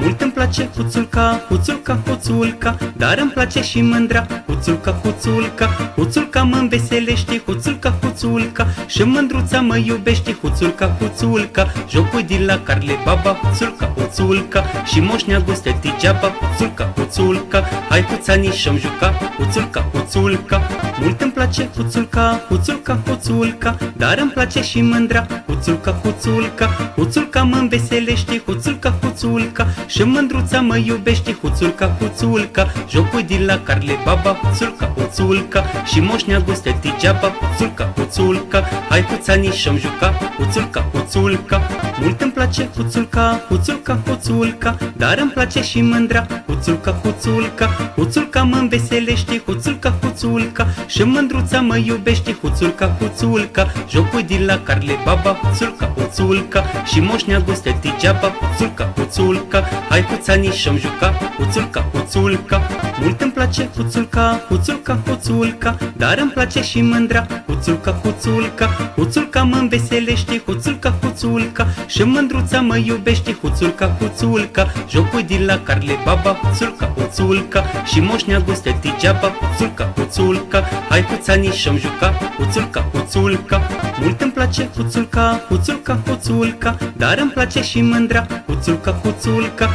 Mult îmi place Huțulca, Huțulca, Huțulca, dar îmi place și mândra Huțulca, Huțulca. Huțulca mă înveselește, Huțulca, Huțulca, și mândruța mă iubește, Huțulca, Huțulca. Jocul de la Carle Baba, Huțulca, Huțulca, și Moș Neagu stă degeaba, Huțulca, Huțulca. Hai Huțanii și-am juca, Huțulca, Huțulca. Mult îmi place Huțulca, Huțulca, Huțulca, dar îmi place și mândra Huțulca, Huțulca. Huțulca mă înveselește, Huțulca, Huțulca, și mândruța mă iubește, Huțulca, Huțulca. Jocul de la Carle Baba, Huțulca, Huțulca, și Moș Neagu stă degeaba, Huțulca, Huțulca. Hai Huțanii și-am juca, Huțulca, Huțulca. Mult îmi place Huțulca, Huțulca, Huțulca, dar îmi place și mândra Huțulca, Huțulca. Huțulca mă înveselește, Huțulca, Huțulca, și mândruța mă iubește, Huțulca, Huțulca. Jocul de la Carle Baba, Huțulca, Huțulca, și Moș Neagu stă degeaba, Huțulca, Huțulca. Hai Huțanii și-am juca, Huțulca, Huțulca. Mult îmi place Huțulca, Huțulca, Huțulca, dar îmi place și mândra Huțulca, Huțulca. Huțulca mă înveselește, Huțulca, Huțulca, și mândruța mă iubește, Huțulca, Huțulca. Jocul de la Carle Baba, Huțulca, Huțulca, și Moș Neagu stă degeaba, Huțulca, Huțulca. Hai Huțanii și-am juca, Huțulca, Huțulca. Mult îmi place Huțulca, Huțulca, Huțulca, dar îmi place și mândra Huțulca, Huțulca.